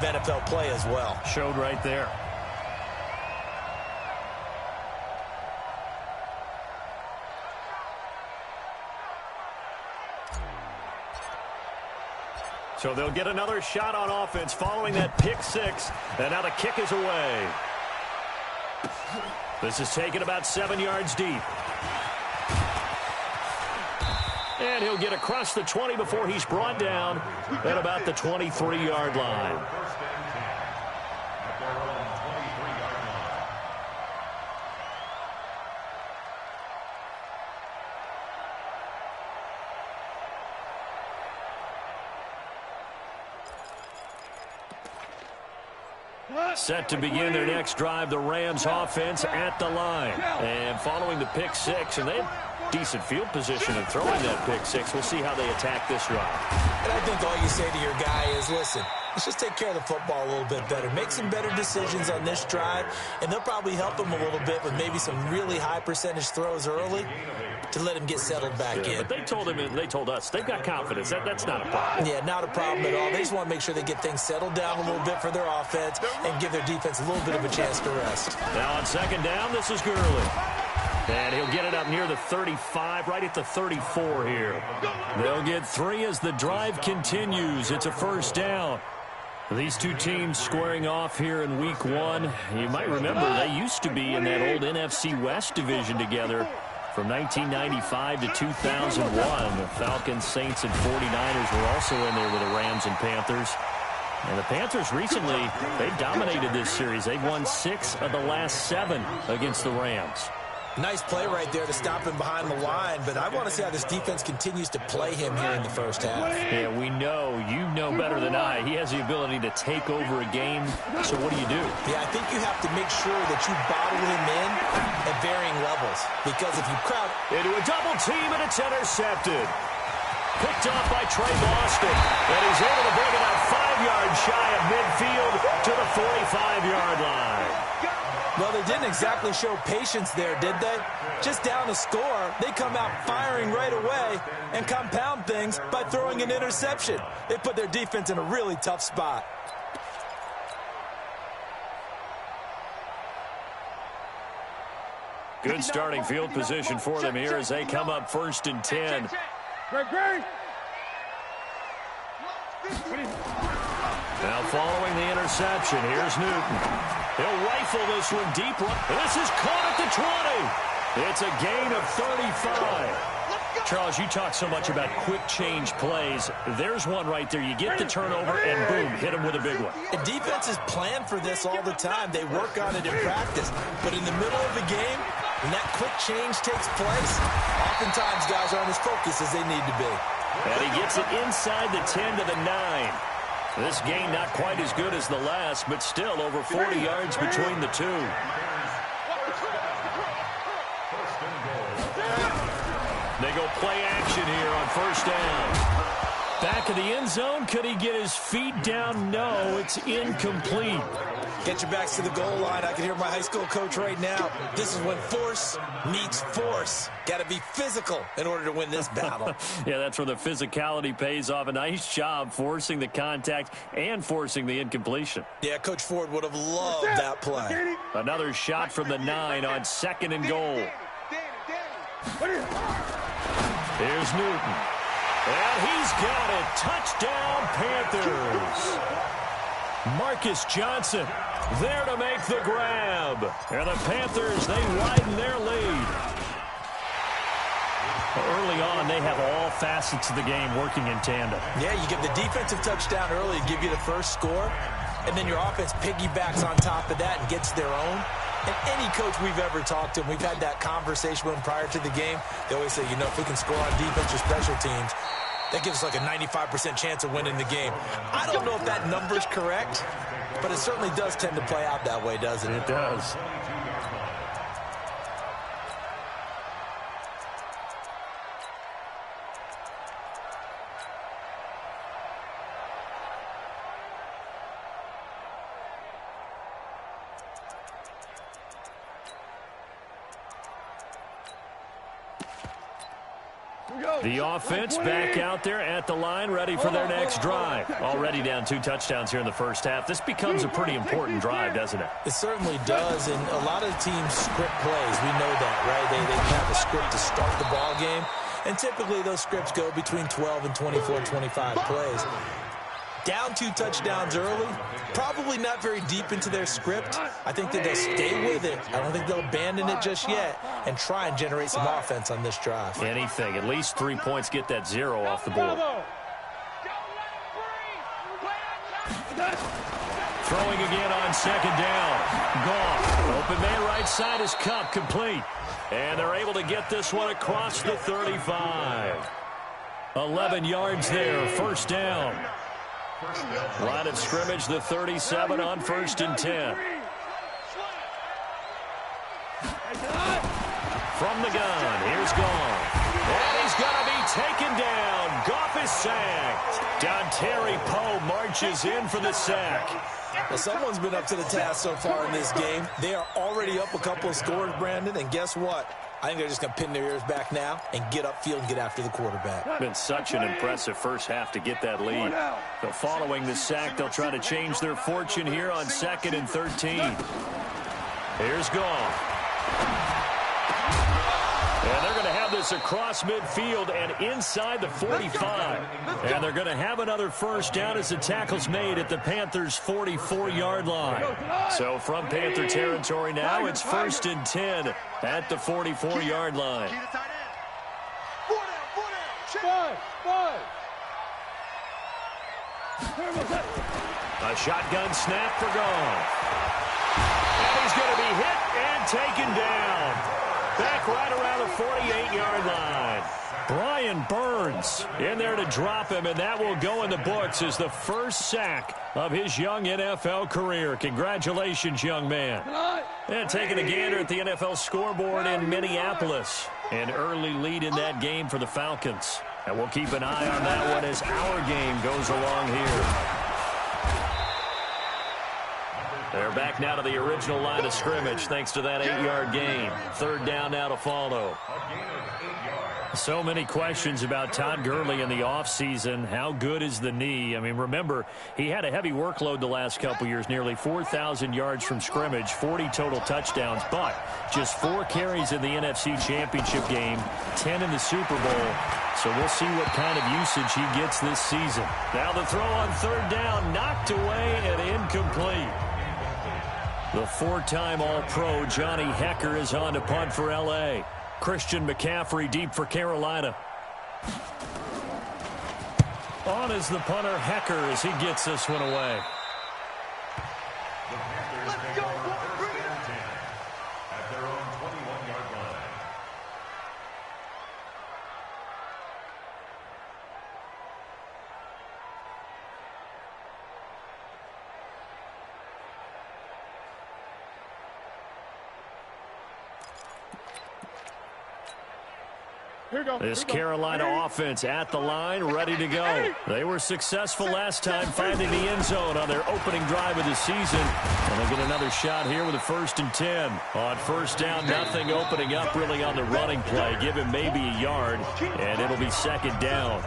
NFL play as well. Showed right there. So they'll get another shot on offense following that pick six. And now the kick is away. This is taken about 7 yards deep. And he'll get across the 20 before he's brought down at about the 23-yard line. Set to begin their next drive, the Rams offense at the line. And following the pick six, and they have decent field position in throwing that pick six. We'll see how they attack this drive. And I think all you say to your guy is, listen, let's just take care of the football a little bit better. Make some better decisions on this drive, and they'll probably help him a little bit with maybe some really high percentage throws early to let him get settled back in. But they told him, and they told us, they've got confidence. That's not a problem. Yeah, not a problem at all. They just want to make sure they get things settled down a little bit for their offense and give their defense a little bit of a chance to rest. Now on second down, this is Gurley. And he'll get it up near the 35, right at the 34 here. They'll get 3 as the drive continues. It's a first down. These two teams squaring off here in week 1. You might remember they used to be in that old NFC West division together from 1995 to 2001. The Falcons, Saints, and 49ers were also in there with the Rams and Panthers. And the Panthers recently, they've dominated this series. They've won 6 of the last 7 against the Rams. Nice play right there to stop him behind the line, but I want to see how this defense continues to play him here in the first half. Yeah, we know. You know better than I. He has the ability to take over a game, so what do? Yeah, I think you have to make sure that you bottle him in at varying levels, because if you crowd into a double team and it's intercepted. Picked off by Trey Boston, and he's able to bring it out 5 yards shy of midfield to the 45-yard line. Well, they didn't exactly show patience there, did they? Just down a score, they come out firing right away and compound things by throwing an interception. They put their defense in a really tough spot. Good starting field position for them here as they come up 1st and 10. Now following the interception, here's Newton. He'll rifle this one deep. This is caught at the 20. It's a gain of 35. Charles, you talk so much about quick change plays. There's one right there. You get the turnover, and boom, hit him with a big one. And defenses plan for this all the time. They work on it in practice. But in the middle of the game, when that quick change takes place, oftentimes guys aren't as focused as they need to be. And he gets it inside the 10 to the 9. This gain not quite as good as the last, but still over 40 yards between the two. They go play action here on first down. Back of the end zone. Could he get his feet down? No, it's incomplete. Get your backs to the goal line. I can hear my high school coach right now. This is when force meets force. Got to be physical in order to win this battle. Yeah, that's where the physicality pays off. A nice job forcing the contact and forcing the incompletion. Yeah, Coach Ford would have loved that play. Another shot from the 9 on 2nd and goal. Here's Newton. And he's got it. Touchdown, Panthers. Marcus Johnson there to make the grab. And the Panthers, they widen their lead. Early on, they have all facets of the game working in tandem. Yeah, you get the defensive touchdown early to give you the first score, and then your offense piggybacks on top of that and gets their own. And any coach we've ever talked to, we've had that conversation with them prior to the game, they always say, you know, if we can score on defense or special teams, that gives us like a 95% chance of winning the game. I don't know if that number's correct, but it certainly does tend to play out that way, doesn't it? It does. The offense back out there at the line, ready for their next drive. Already down 2 touchdowns here in the first half. This becomes a pretty important drive, doesn't it? It certainly does, and a lot of teams script plays. We know that, right? They have a script to start the ball game, and typically those scripts go between 12 and 24, 25 plays. Down 2 touchdowns early, probably not very deep into their script. I think that they'll stay with it. I don't think they'll abandon it just yet and try and generate some offense on this drive. Anything. At least 3 points, get that 0 off the board. Throwing again on second down. Gone. Open man right side is Cup, complete. And they're able to get this one across the 35. 11 yards there, first down. Line of scrimmage, the 37 on 1st and 10. From the gun, here's Goff. And he's going to be taken down. Goff is sacked. Dontari Poe marches in for the sack. Well, someone's been up to the task so far in this game. They are already up a couple of scores, Brandon, and guess what? I think they're just going to pin their ears back now and get upfield and get after the quarterback. Been such an impressive first half to get that lead. So following the sack, they'll try to change their fortune here on 2nd and 13. Here's Goff. And they're going to have this across midfield and inside the 45. And they're going to have another first down as the tackle's made at the Panthers' 44-yard line. So from Panther territory now, it's 1st and 10 at the 44-yard line. A shotgun snap for Goff. And he's going to be hit and taken down. Back right around the 48-yard line. Brian Burns in there to drop him, and that will go in the books as the first sack of his young NFL career. Congratulations, young man. And taking a gander at the NFL scoreboard in Minneapolis. An early lead in that game for the Falcons. And we'll keep an eye on that one as our game goes along here. They're back now to the original line of scrimmage thanks to that 8-yard gain. 3rd down now to follow. So many questions about Todd Gurley in the offseason. How good is the knee? I mean, remember, he had a heavy workload the last couple years, nearly 4,000 yards from scrimmage, 40 total touchdowns, but just 4 carries in the NFC Championship game, 10 in the Super Bowl. So we'll see what kind of usage he gets this season. Now the throw on 3rd down, knocked away and incomplete. The 4-time All-Pro Johnny Hekker is on to punt for L.A. Christian McCaffrey deep for Carolina. On is the punter Hekker as he gets this one away. Let's go, bring it up. At their own 21-yard line. This Carolina offense at the line, ready to go. They were successful last time finding the end zone on their opening drive of the season. And they get another shot here with a 1st and 10. On 1st down, nothing opening up really on the running play. Give him maybe a yard, and it'll be 2nd down.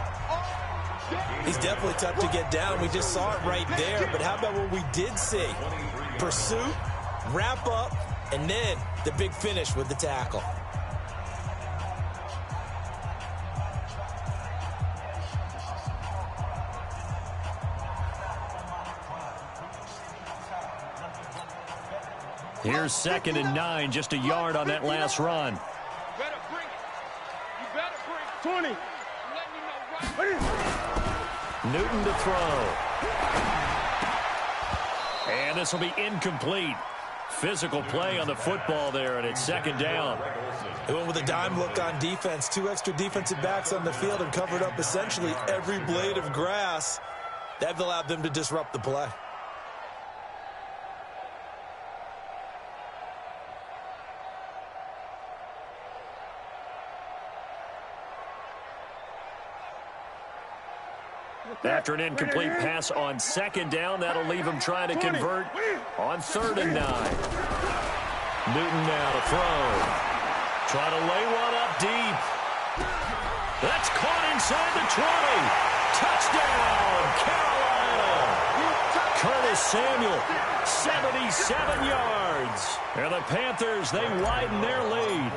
He's definitely tough to get down. We just saw it right there. But how about what we did see? Pursuit, wrap up, and then the big finish with the tackle. Here's 2nd and 9, just a yard on that last run. You better bring it. You better bring it. 20. Let me know right. Newton to throw. And this will be incomplete. Physical play on the football there, and it's 2nd down. They went with a dime look on defense. 2 extra defensive backs on the field and covered up essentially every blade of grass. That allowed them to disrupt the play. After an incomplete pass on 2nd down, that'll leave him trying to convert on 3rd and 9. Newton now to throw. Try to lay one up deep. That's caught inside the 20. Touchdown, Carolina. Curtis Samuel, 77 yards. And the Panthers, they widen their lead.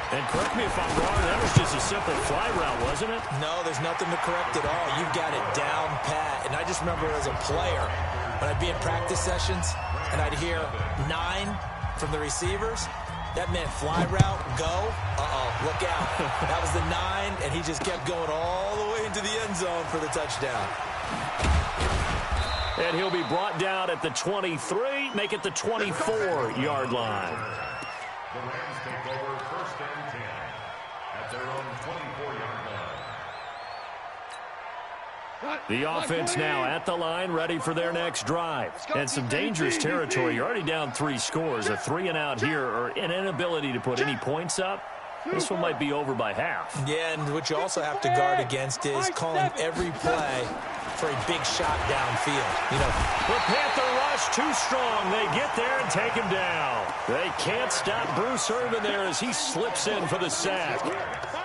And correct me if I'm wrong, that was just a simple fly route, wasn't it? No, there's nothing to correct at all. You've got it down pat. And I just remember as a player, when I'd be in practice sessions, and I'd hear 9 from the receivers, that meant fly route, go. Look out. That was the 9, and he just kept going all the way into the end zone for the touchdown. And he'll be brought down at the 23, make it the 24-yard line. The Rams take over 1st and 10 at their own 24-yard line. The offense now at the line, ready for their next drive. And some dangerous territory. You're already down 3 scores. A 3-and-out here, or an inability to put any points up. This one might be over by half. Yeah, and what you also have to guard against is calling every play for a big shot downfield. You know, the Panther rush too strong. They get there and take him down. They can't stop Bruce Irvin there as he slips in for the sack.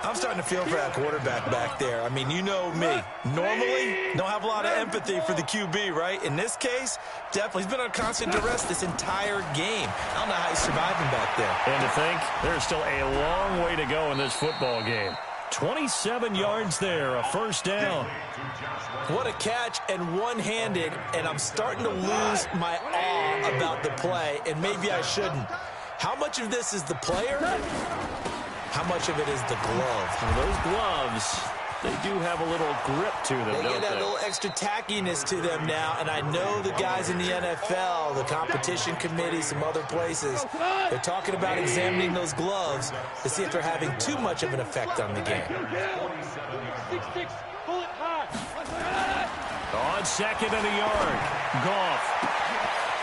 I'm starting to feel for that quarterback back there. I mean, you know me. Normally, don't have a lot of empathy for the QB, right? In this case, definitely. He's been on constant duress this entire game. I don't know how he's surviving back there. And to think, there's still a long way to go in this football game. 27 yards there, a 1st down. What a catch, and one-handed, and I'm starting to lose my awe about the play, and maybe I shouldn't. How much of this is the player? How much of it is the glove? Well, those gloves, they do have a little grip to them, They don't get that they? little extra tackiness to them now, and I know the guys in the NFL, the competition committee, some other places, they're talking about examining those gloves to see if they're having too much of an effect on the game. On 2nd and a yard, Goff.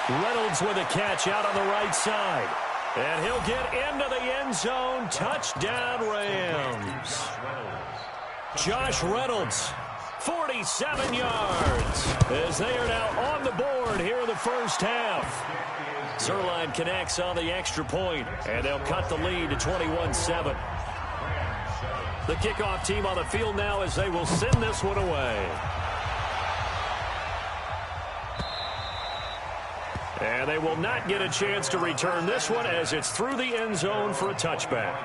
Reynolds with a catch out on the right side. And he'll get into the end zone. Touchdown, Rams. Josh Reynolds, 47 yards, as they are now on the board here in the 1st half. Zerline connects on the extra point, and they'll cut the lead to 21-7. The kickoff team on the field now as they will send this one away. And they will not get a chance to return this one as it's through the end zone for a touchback.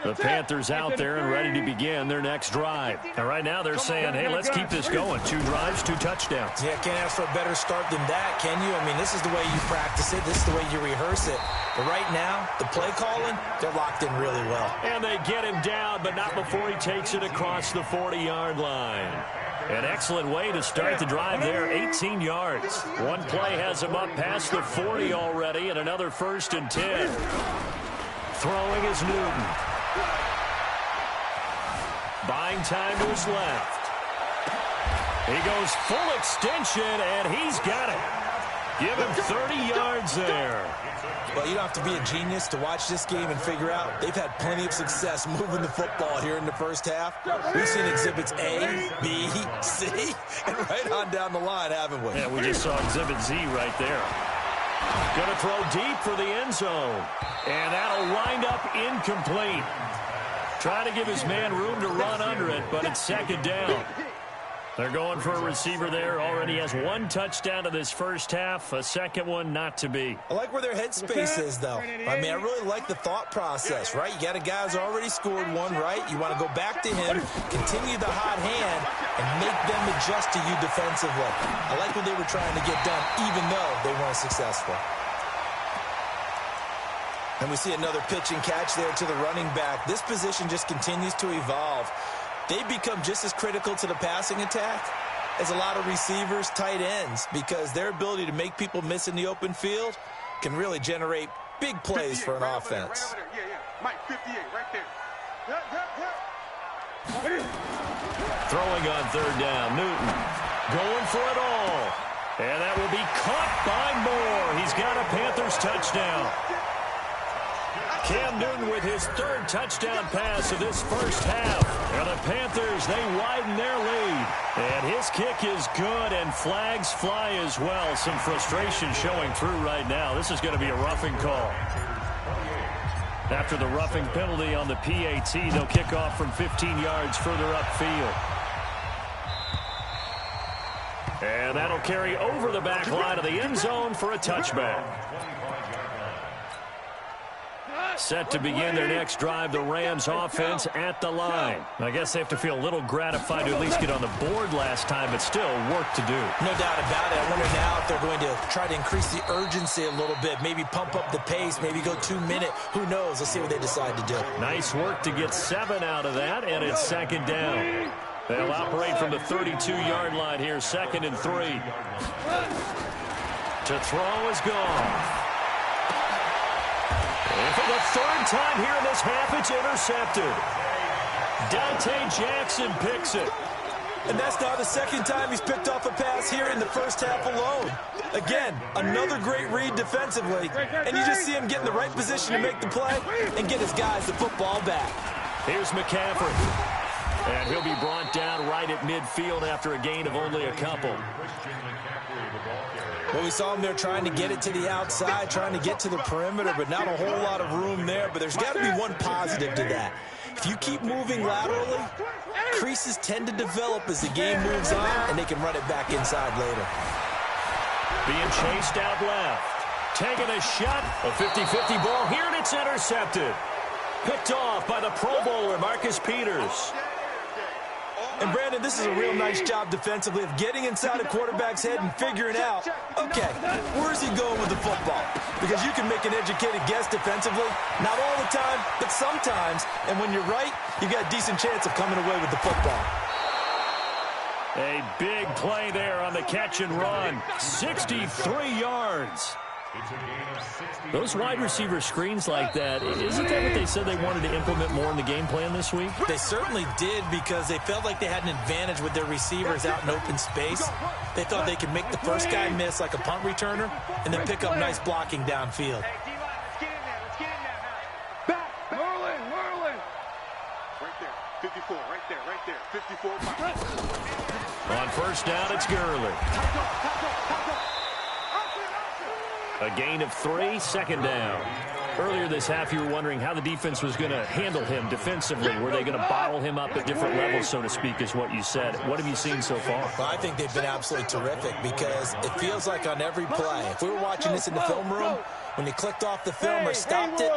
The Panthers out there and ready to begin their next drive. And right now they're saying, hey, let's keep this going. 2 drives, 2 touchdowns. Yeah, can't ask for a better start than that, can you? I mean, this is the way you practice it. This is the way you rehearse it. But right now, the play calling, they're locked in really well. And they get him down, but not before he takes it across the 40-yard line. An excellent way to start the drive there, 18 yards. One play has him up past the 40 already, and another 1st and 10. Throwing is Newton. Buying time to his left. He goes full extension, and he's got it. Give him 30 yards there. Well, you don't have to be a genius to watch this game and figure out they've had plenty of success moving the football here in the 1st half. We've seen exhibits A, B, C, and right on down the line, haven't we? Yeah, we just saw exhibit Z right there. Going to throw deep for the end zone. And that'll wind up incomplete. Trying to give his man room to run under it, but it's 2nd down. They're going for a receiver there. Already has 1 touchdown to this 1st half. A 2nd one not to be. I like where their headspace is, though. I mean, I really like the thought process, right? You got a guy who's already scored 1, right? You want to go back to him, continue the hot hand, and make them adjust to you defensively. I like what they were trying to get done, even though they weren't successful. And we see another pitch and catch there to the running back. This position just continues to evolve. They become just as critical to the passing attack as a lot of receivers, tight ends, because their ability to make people miss in the open field can really generate big plays for an offense. Mike, 58, right there. Throwing on 3rd down, Newton going for it all. And that will be caught by Moore. He's got a Panthers touchdown. Cam Newton with his 3rd touchdown pass of this 1st half. And the Panthers, they widen their lead. And his kick is good, and flags fly as well. Some frustration showing through right now. This is going to be a roughing call. After the roughing penalty on the PAT, they'll kick off from 15 yards further upfield. And that'll carry over the back line of the end zone for a touchback. Set to begin their next drive, the Rams offense at the line. I guess they have to feel a little gratified to at least get on the board last time, but still work to do. No doubt about it. I wonder now if they're going to try to increase the urgency a little bit, maybe pump up the pace, maybe go 2 minute. Who knows? Let's see what they decide to do. Nice work to get 7 out of that, and it's second down. They'll operate from the 32-yard line here, 2nd and 3. To throw is gone. And for the 3rd time here in this half, it's intercepted. Dante Jackson picks it. And that's now the 2nd time he's picked off a pass here in the first half alone. Again, another great read defensively. And you just see him get in the right position to make the play and get his guys the football back. Here's McCaffrey. And he'll be brought down right at midfield after a gain of only a couple. Well, we saw him there trying to get it to the outside, trying to get to the perimeter, but not a whole lot of room there. But there's got to be one positive to that. If you keep moving laterally, creases tend to develop as the game moves on, and they can run it back inside later. Being chased out left. Taking a shot. A 50-50 ball here, and it's intercepted. Picked off by the Pro Bowler, Marcus Peters. And, Brandon, this is a real nice job defensively of getting inside a quarterback's head and figuring out, okay, where's he going with the football? Because you can make an educated guess defensively, not all the time, but sometimes. And when you're right, you've got a decent chance of coming away with the football. A big play there on the catch and run. 63 yards. Those wide receiver screens like that, isn't that what they said they wanted to implement more in the game plan this week? They certainly did, because they felt like they had an advantage with their receivers out in open space. They thought they could make the first guy miss like a punt returner and then pick up nice blocking downfield. Merlin. Right there, 54, right there, 54. On first down, it's Gurley. A gain of 3, 2nd down. Earlier this half, you were wondering how the defense was going to handle him defensively. Were they going to bottle him up at different levels, so to speak, is what you said. What have you seen so far? Well, I think they've been absolutely terrific, because it feels like on every play, if we were watching this in the film room, when you clicked off the film or stopped it,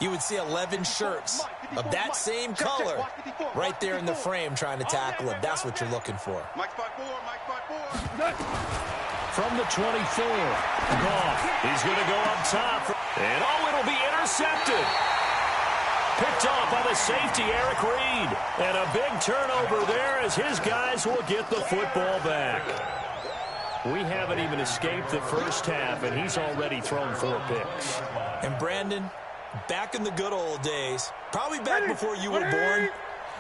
you would see 11 shirts of that same color right there in the frame trying to tackle him. That's what you're looking for. Mike 5-4. From the 24, Goff. He's going to go up top. And, it'll be intercepted. Picked off by the safety, Eric Reed. And a big turnover there as his guys will get the football back. We haven't even escaped the first half, and he's already thrown 4 picks. And, Brandon, back in the good old days, probably back before you were born,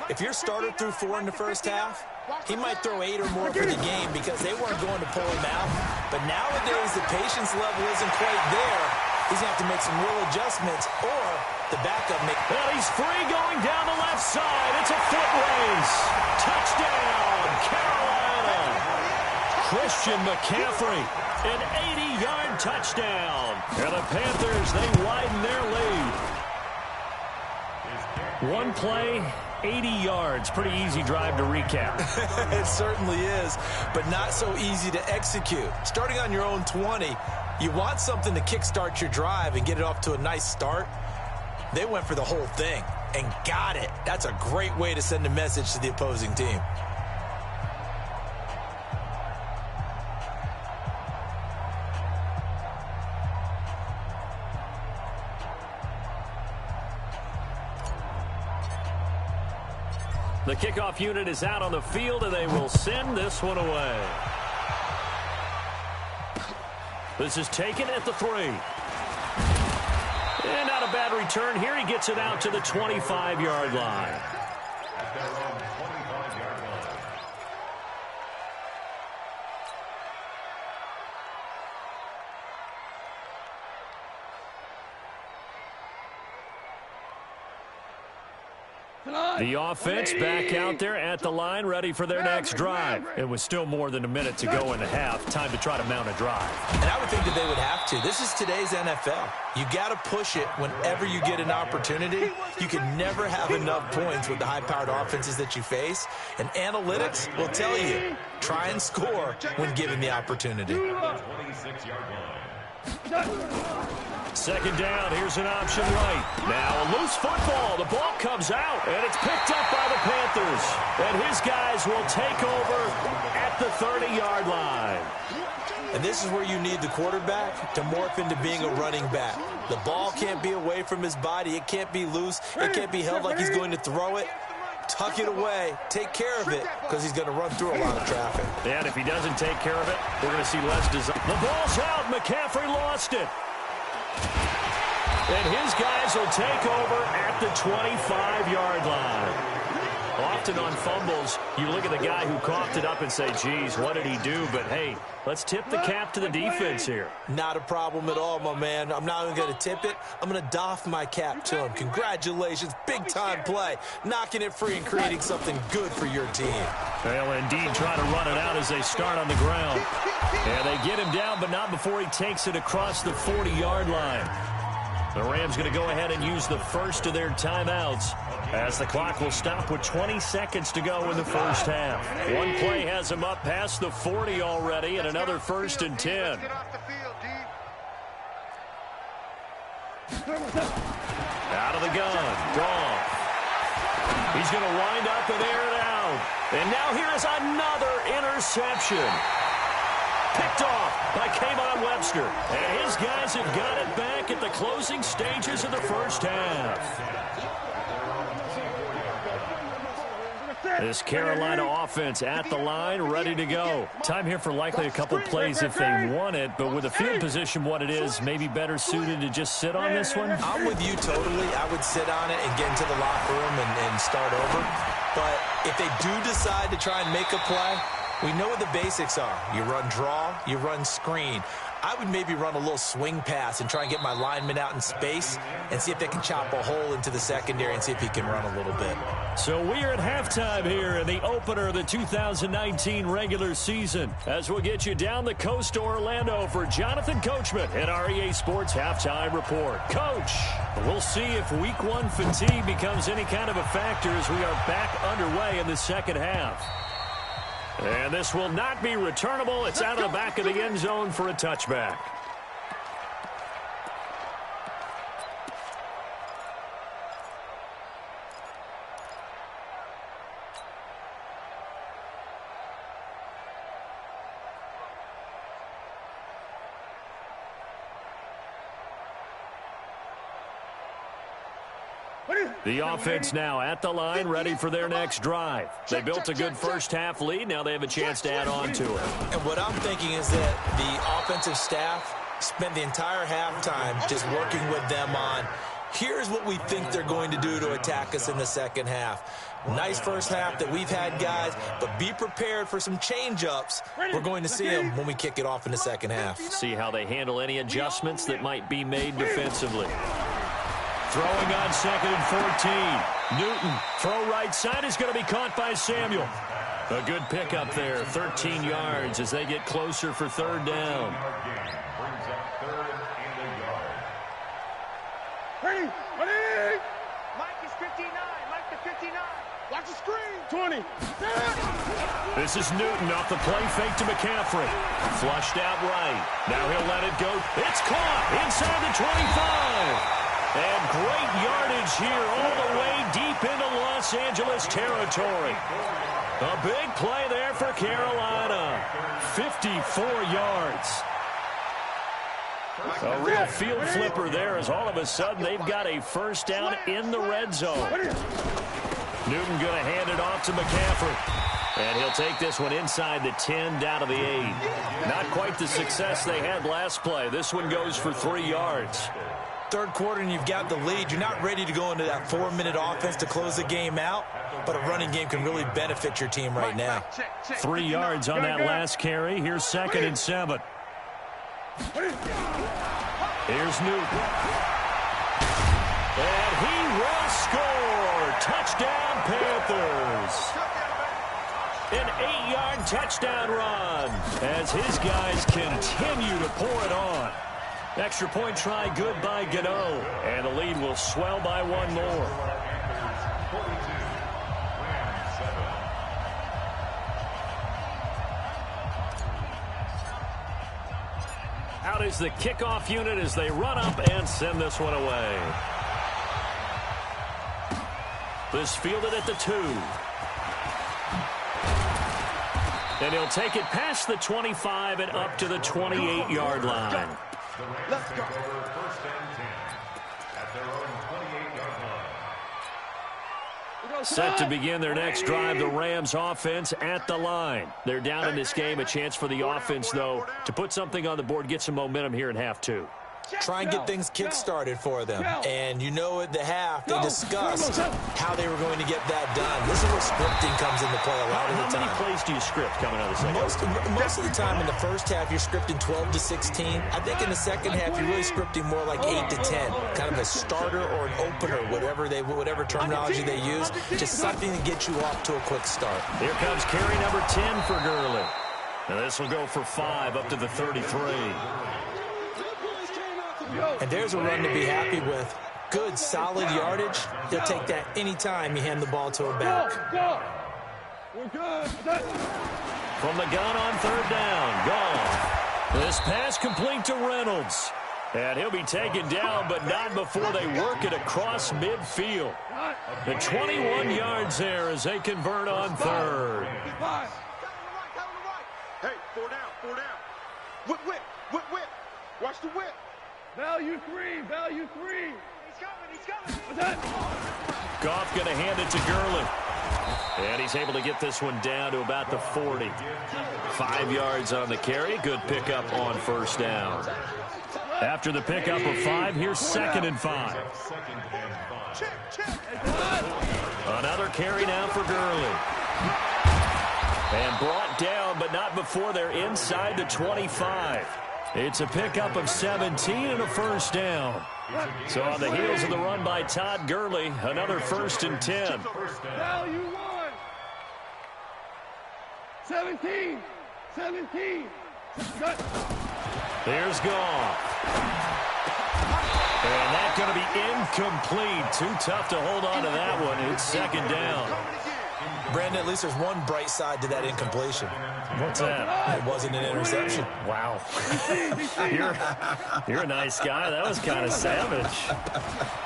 if your starter threw 4 in the first half, he might throw 8 or more for the game because they weren't going to pull him out. But nowadays, the patience level isn't quite there. He's going to have to make some real adjustments, or the backup may... Well, he's free going down the left side. It's a foot race. Touchdown, Carolina. Christian McCaffrey, an 80-yard touchdown. And the Panthers, they widen their lead. One play, 80 yards. Pretty easy drive to recap. It certainly is, but not so easy to execute. Starting on your own 20, you want something to kickstart your drive and get it off to a nice start. They went for the whole thing and got it. That's a great way to send a message to the opposing team. The kickoff unit is out on the field, and they will send this one away. This is taken at the 3. And not a bad return here. He gets it out to the 25-yard line. The offense back out there at the line, ready for their next drive. It was still more than a minute to go in the half. Time to try to mount a drive. And I would think that they would have to. This is today's NFL. You got to push it whenever you get an opportunity. You can never have enough points with the high-powered offenses that you face. And analytics will tell you, try and score when given the opportunity. 26-yard line. Second down, here's an option right. Now a loose football. The ball comes out, and it's picked up by the Panthers. And his guys will take over at the 30-yard line. And this is where you need the quarterback to morph into being a running back. The ball can't be away from his body. It can't be loose. It can't be held like he's going to throw it. Tuck it away. Take care of it because he's going to run through a lot of traffic. And if he doesn't take care of it, we're going to see less design. The ball's out. McCaffrey lost it. And his guys will take over at the 25-yard line. Often on fumbles, you look at the guy who coughed it up and say, geez, what did he do? But, hey, let's tip the cap to the defense here. Not a problem at all, my man. I'm not even going to tip it. I'm going to doff my cap to him. Congratulations. Big-time play. Knocking it free and creating something good for your team. They'll indeed try to run it out as they start on the ground. And they get him down, but not before he takes it across the 40-yard line. The Rams going to go ahead and use the first of their timeouts as the clock will stop with 20 seconds to go in the first half. One play has him up past the 40 already, and another 1st and 10. Out of the gun. Goff. He's going to wind up and air it out. And now here is another interception. Picked off by K'Von Webster. And his guys have got it back at the closing stages of the first half. This Carolina offense at the line, ready to go. Time here for likely a couple plays if they want it, but with the field position what it is, maybe better suited to just sit on this one? I'm with you totally. I would sit on it and get into the locker room and start over. But if they do decide to try and make a play, we know what the basics are. You run draw, you run screen. I would maybe run a little swing pass and try and get my lineman out in space and see if they can chop a hole into the secondary and see if he can run a little bit. So we are at halftime here in the opener of the 2019 regular season as we'll get you down the coast to Orlando for Jonathan Coachman at our EA Sports Halftime Report. Coach, we'll see if week one fatigue becomes any kind of a factor as we are back underway in the second half. And this will not be returnable. It's out of the back of the end zone for a touchback. The offense now at the line, ready for their next drive. They built a good first half lead. Now they have a chance to add on to it. And what I'm thinking is that the offensive staff spent the entire halftime just working with them on, here's what we think they're going to do to attack us in the second half. Nice first half that we've had, guys, but be prepared for some change-ups. We're going to see them when we kick it off in the second half. See how they handle any adjustments that might be made defensively. Throwing on 2nd and 14. Newton, throw right side is going to be caught by Samuel. A good pickup there, 13 yards as they get closer for third down. Ready? Mike is 59. Mike to 59. Watch the screen. 20. This is Newton off the play fake to McCaffrey. Flushed out right. Now he'll let it go. It's caught inside the 25. And great yardage here all the way deep into Los Angeles territory. A big play there for Carolina. 54 yards. A real field flipper there as all of a sudden they've got a first down in the red zone. Newton going to hand it off to McCaffrey. And he'll take this one inside the 10 down to the 8. Not quite the success they had last play. This one goes for 3 yards. Third quarter and you've got the lead. You're not ready to go into that 4-minute offense to close the game out, but a running game can really benefit your team right now. 3 yards on that last carry. Here's 2nd and 7. Here's Newton. And he will score. Touchdown, Panthers. An 8-yard touchdown run as his guys continue to pour it on. Extra point try good by Gano, and the lead will swell by one more. Out is the kickoff unit as they run up and send this one away. This fielded at the 2. And he'll take it past the 25 and up to the 28-yard line. Let's go. First and 10 at their own 28-yard line. Set to begin their next drive, the Rams offense at the line. They're down in this game. A chance for the offense, though, to put something on the board, get some momentum here in half 2. Try and get things kick-started for them. And you know at the half, they discussed how they were going to get that done. This is where scripting comes into play a lot of the time. How many plays do you script coming out of the second? Most of the time in the first half, you're scripting 12 to 16. I think in the second half, you're really scripting more like 8 to 10. Kind of a starter or an opener, whatever terminology they use. Just something to get you off to a quick start. Here comes carry number 10 for Gurley. Now this will go for 5 up to the 33. And there's a run to be happy with. Good, solid yardage. He'll take that anytime you hand the ball to a back. We're good. From the gun on third down. Gone. This pass complete to Reynolds. And he'll be taken down, but not before they work it across midfield. The 21 yards there as they convert on third. Hey, 4 down. Whip. Watch the whip. Value 3. He's coming. What's that? Goff going to hand it to Gurley. And he's able to get this one down to about the 40. 5 yards on the carry. Good pickup on first down. After the pickup of 5, here's 2nd and 5. Another carry now for Gurley. And brought down, but not before they're inside the 25. It's a pickup of 17 and a first down. So on the heels of the run by Todd Gurley, another 1st and 10. Value 1. 17. There's Goff. And that's going to be incomplete. Too tough to hold on to that one. It's 2nd down. Brandon, at least there's one bright side to that incompletion. What's that? It wasn't an interception. Wow. You're a nice guy. That was kind of savage.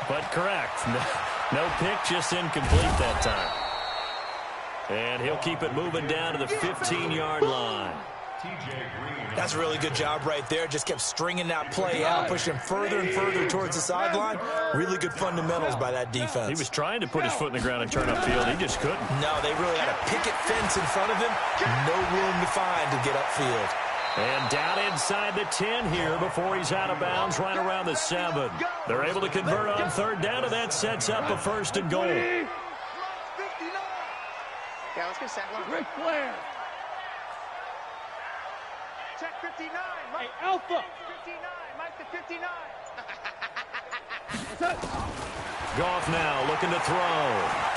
But correct. No pick, just incomplete that time. And he'll keep it moving down to the 15-yard line. That's a really good job right there. Just kept stringing that play out, pushing further and further towards the sideline. Really good fundamentals by that defense. He was trying to put his foot in the ground and turn upfield. He just couldn't. No, they really had a picket fence in front of him. No room to find to get upfield. And down inside the 10 here before he's out of bounds right around the 7. They're able to convert on third down, and that sets up a 1st and goal. Yeah, let's get set. Ric Flair. Check 59. Mike. Hey, Alpha. 59. Mike the 59. Goff now looking to throw.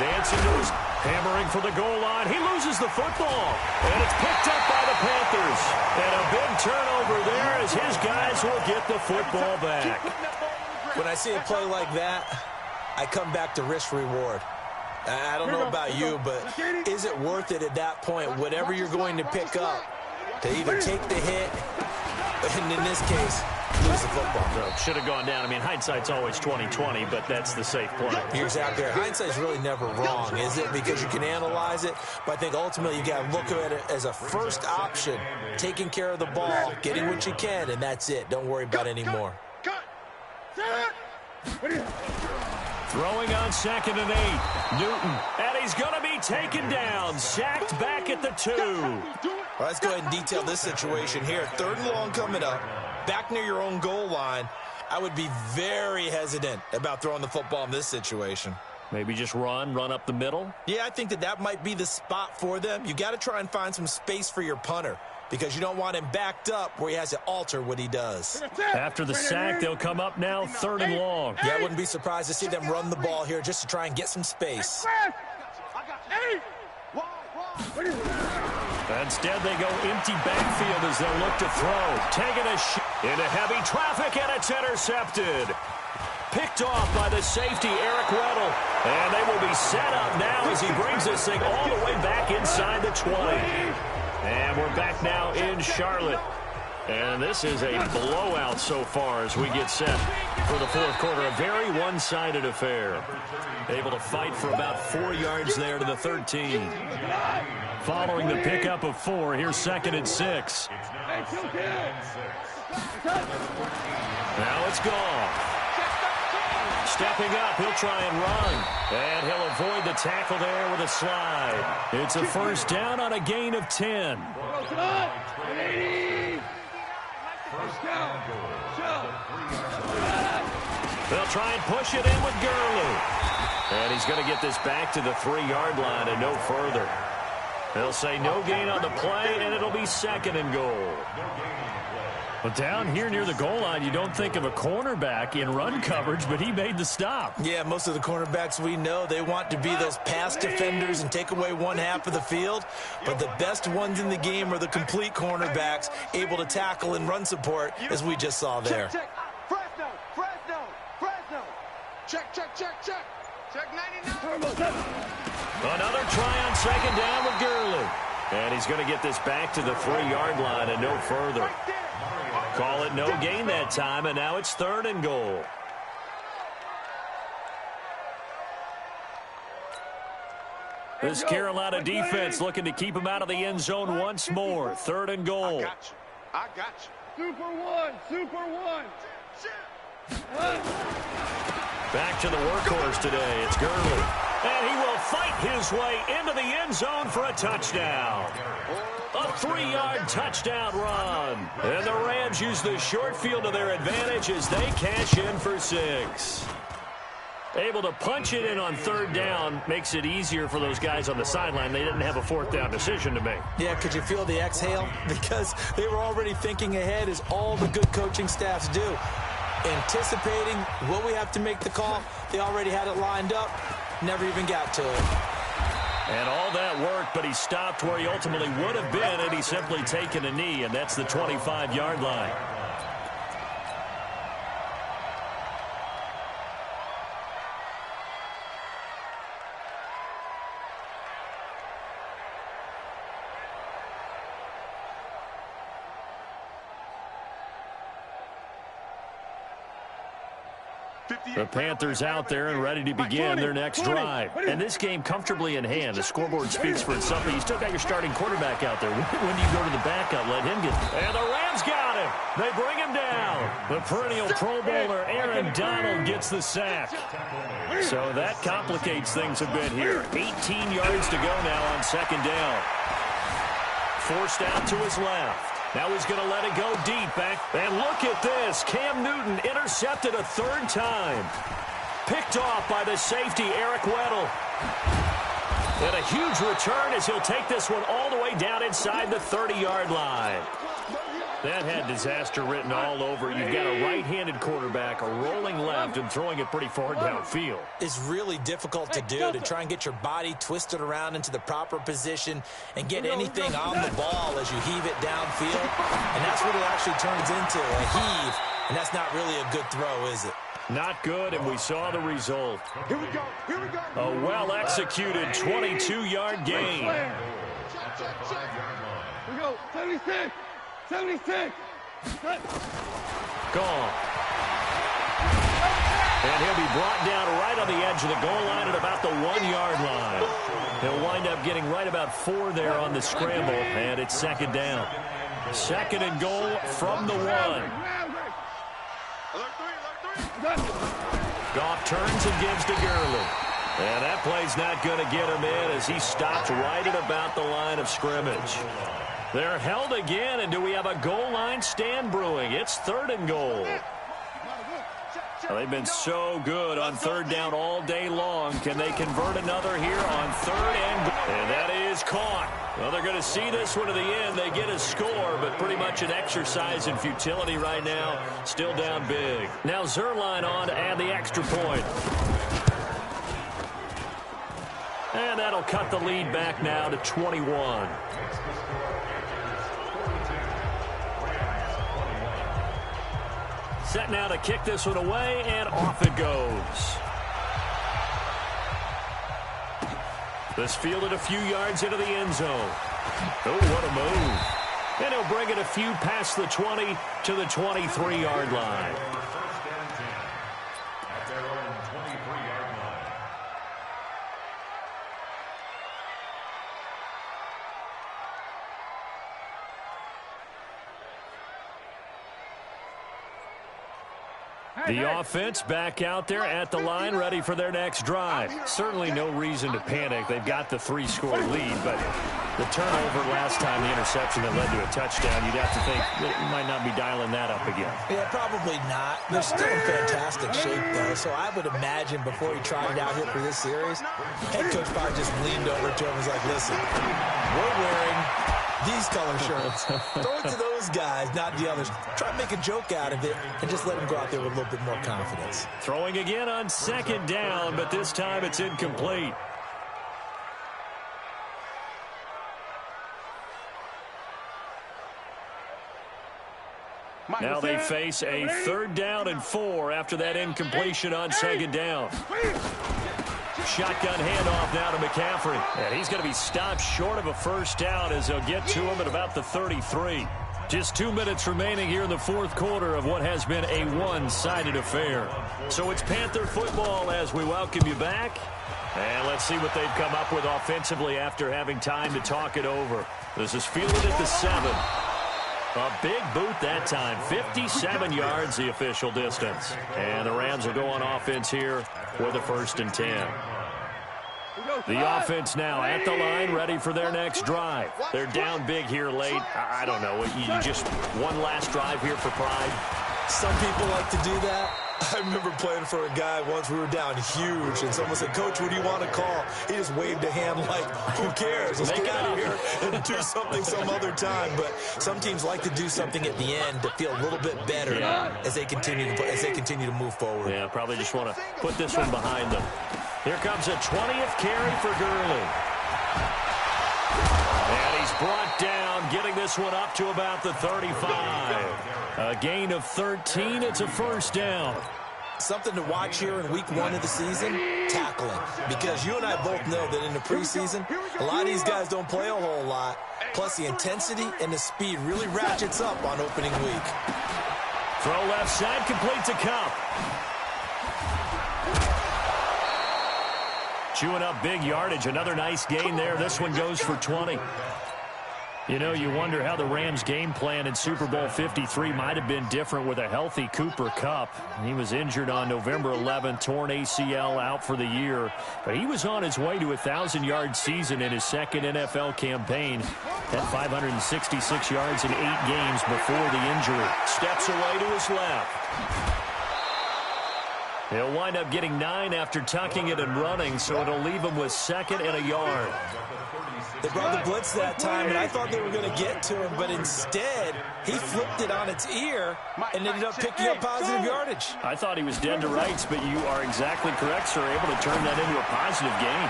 Dancing to his hammering for the goal line. He loses the football. And it's picked up by the Panthers. And a big turnover there as his guys will get the football back. When I see a play like that, I come back to risk-reward. I don't know about you, but is it worth it at that point, whatever you're going to pick up, to either take the hit, and in this case, lose the football? So should have gone down. I mean, hindsight's always 20/20, but that's the safe play. You're exactly right. Hindsight's really never wrong, is it? Because you can analyze it, but I think ultimately you got to look at it as a first option, taking care of the ball, getting what you can, and that's it. Don't worry about any more. Throwing on 2nd and 8. Newton, and he's going to be taken down. Sacked back at the 2. Well, let's go ahead and detail this situation here. 3rd and long coming up, back near your own goal line. I would be very hesitant about throwing the football in this situation. Maybe just run up the middle? Yeah, I think that might be the spot for them. You got to try and find some space for your punter. because you don't want him backed up where he has to alter what he does. After the sack, they'll come up now 3rd and long. Yeah, I wouldn't be surprised to see them run the ball here just to try and get some space. Instead, they go empty backfield as they'll look to throw. Taking a shot into heavy traffic, and it's intercepted. Picked off by the safety, Eric Weddle. And they will be set up now as he brings this thing all the way back inside the 20. And we're back now in Charlotte. And this is a blowout so far as we get set for the 4th quarter. A very one-sided affair. Able to fight for about 4 yards there to the 13. Following the pickup of 4, here's 2nd and 6. Now it's gone. Stepping up, he'll try and run. And he'll avoid the tackle there with a slide. It's a 1st down on a gain of 10. They'll try and push it in with Gurley. And he's going to get this back to the 3-yard line and no further. They'll say no gain on the play, and it'll be 2nd and goal. But down here near the goal line, you don't think of a cornerback in run coverage, but he made the stop. Yeah, most of the cornerbacks we know, they want to be those pass defenders and take away one half of the field. But the best ones in the game are the complete cornerbacks, able to tackle and run support, as we just saw there. Check. Fresno. Check. Check 99. Another try on 2nd down with Gurley. And he's going to get this back to the 3-yard line and no further. Call it no gain that time, and now it's 3rd and goal. This Carolina defense looking to keep him out of the end zone once more. 3rd and goal. I got you. Super one. Back to the workhorse today. It's Gurley. And he will fight his way into the end zone for a touchdown. A 3-yard touchdown run. And the Rams use the short field to their advantage as they cash in for 6. Able to punch it in on 3rd down makes it easier for those guys on the sideline. They didn't have a 4th down decision to make. Yeah, could you feel the exhale? Because they were already thinking ahead, as all the good coaching staffs do. Anticipating will we have to make the call. They already had it lined up. Never even got to it. And all that worked, but he stopped where he ultimately would have been, and he's simply taken a knee, and that's the 25-yard line. The Panthers out there and ready to begin their next drive. And this game comfortably in hand. The scoreboard speaks for itself, but you still got your starting quarterback out there. When do you go to the backup? Let him get... And the Rams got him. They bring him down. The perennial Pro Bowler Aaron Donald gets the sack. So that complicates things a bit here. 18 yards to go now on 2nd down. Forced out to his left. Now he's going to let it go deep back. And look at this. Cam Newton intercepted a 3rd time. Picked off by the safety, Eric Weddle. And a huge return as he'll take this one all the way down inside the 30-yard line. That had disaster written all over. You've got a right-handed quarterback, a rolling left, and throwing it pretty far downfield. It's really difficult to do, to try and get your body twisted around into the proper position and get anything on the ball as you heave it downfield. And that's what it actually turns into, a heave. And that's not really a good throw, is it? Not good, and we saw the result. Here we go. A well-executed 22-yard gain. Here we go. 76. Gone. And he'll be brought down right on the edge of the goal line at about the 1-yard line. He'll wind up getting right about 4 there on the scramble, and it's 2nd down. 2nd and goal from the 1. Goff turns and gives to Gurley. And that play's not going to get him in as he stopped right at about the line of scrimmage. They're held again, and do we have a goal line stand brewing? It's 3rd and goal. Well, they've been so good on third down all day long. Can they convert another here on third and that is caught. Well, they're going to see this one to the end. They get a score, but pretty much an exercise in futility right now. Still down big. Now Zerline on to add the extra point. And that'll cut the lead back now to 21. Set now to kick this one away, and off it goes. This fielded a few yards into the end zone. Oh, what a move. And he'll bring it a few past the 20 to the 23-yard line. The offense back out there at the line, ready for their next drive. Certainly no reason to panic. They've got the 3-score lead, but the turnover last time, the interception that led to a touchdown, you'd have to think that you might not be dialing that up again. Yeah, probably not. They're still in fantastic shape, though, so I would imagine before he tried it out here for this series, head coach probably just leaned over to him and was like, listen, we're wearing these color shirts. Throw it to those guys, not the others. Try to make a joke out of it and just let them go out there with a little bit more confidence. Throwing again on second down, but this time it's incomplete. Now they face a 3rd down and 4 after that incompletion on second down. Shotgun handoff now to McCaffrey. And he's going to be stopped short of a first down as they'll get to him at about the 33. Just 2 minutes remaining here in the fourth quarter of what has been a one-sided affair. So it's Panther football as we welcome you back. And let's see what they've come up with offensively after having time to talk it over. This is fielded at the 7. A big boot that time. 57 yards the official distance. And the Rams will go on offense here with a 1st and 10. The offense now at the line, ready for their next drive. They're down big here late. I don't know. You just one last drive here for pride. Some people like to do that. I remember playing for a guy once. We were down huge, and someone said, Coach, what do you want to call? He just waved a hand like, who cares? Let's get out of here and do something some other time. But some teams like to do something at the end to feel a little bit better as they continue to move forward. Yeah, probably just want to put this one behind them. Here comes a 20th carry for Gurley. And he's brought down, getting this one up to about the 35. A gain of 13. It's a 1st down. Something to watch here in week 1 of the season, tackling. Because you and I both know that in the preseason, a lot of these guys don't play a whole lot. Plus, the intensity and the speed really ratchets up on opening week. Throw left side, complete to Cup. Chewing up big yardage. Another nice gain there. This one goes for 20. You know, you wonder how the Rams' game plan in Super Bowl 53 might have been different with a healthy Cooper Kupp. He was injured on November 11th, torn ACL, out for the year. But he was on his way to a 1,000-yard season in his second NFL campaign. Had 566 yards in 8 games before the injury. Steps away to his left. He'll wind up getting 9 after tucking it and running, so it'll leave him with 2nd and a yard. They brought the blitz that time, and I thought they were going to get to him, but instead, he flipped it on its ear and ended up picking up positive yardage. I thought he was dead to rights, but you are exactly correct, sir, able to turn that into a positive gain.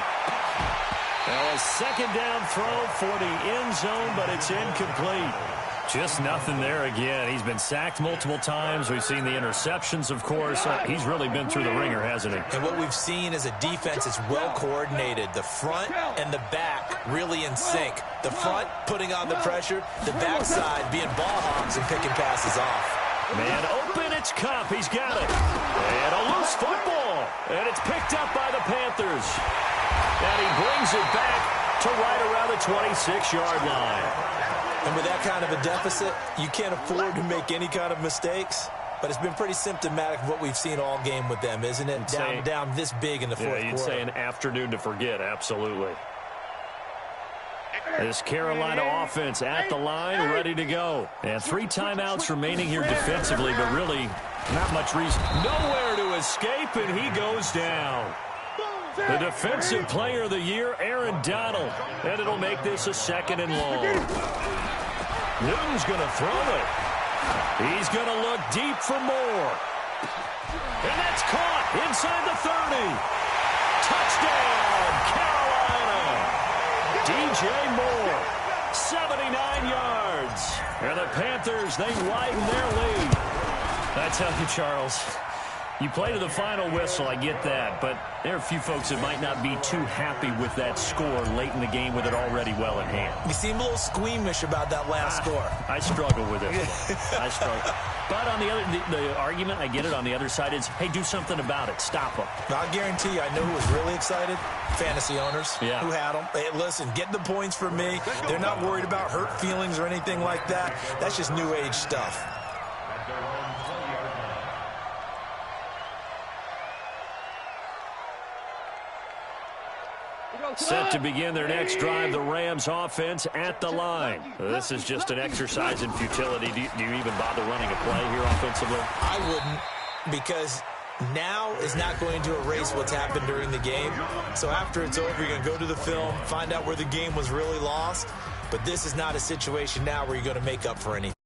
Well, a 2nd down throw for the end zone, but it's incomplete. Just nothing there again. He's been sacked multiple times. We've seen the interceptions, of course. He's really been through the ringer, hasn't he? And what we've seen is a defense that's well coordinated. The front and the back really in sync. The front putting on the pressure, the backside being ball hogs and picking passes off. Man open, it's Kupp. He's got it. And a loose football. And it's picked up by the Panthers. And he brings it back to right around the 26-yard line. And with that kind of a deficit, you can't afford to make any kind of mistakes. But it's been pretty symptomatic of what we've seen all game with them, isn't it? Down this big in the fourth quarter. Yeah, you'd say an afternoon to forget, absolutely. This Carolina offense at the line, ready to go. And 3 timeouts remaining here defensively, but really not much reason. Nowhere to escape, and he goes down. The Defensive Player of the Year, Aaron Donald. And it'll make this a 2nd and long. Newton's going to throw it. He's going to look deep for more. And that's caught inside the 30. Touchdown, Carolina. DJ Moore, 79 yards. And the Panthers, they widen their lead. I tell you, Charles, you play to the final whistle, I get that, but there are a few folks that might not be too happy with that score late in the game with it already well in hand. You seem a little squeamish about that last score. I struggle with it. I struggle. But on the other, the argument, I get it, on the other side is, hey, do something about it. Stop them. I'll guarantee you, I know who was really excited. Fantasy owners who had them. Hey, listen, get the points for me. They're not worried about hurt feelings or anything like that. That's just new age stuff. Set to begin their next drive, the Rams offense at the line. This is just an exercise in futility. Do you even bother running a play here offensively? I wouldn't, because now is not going to erase what's happened during the game. So after it's over, you're going to go to the film, find out where the game was really lost. But this is not a situation now where you're going to make up for anything.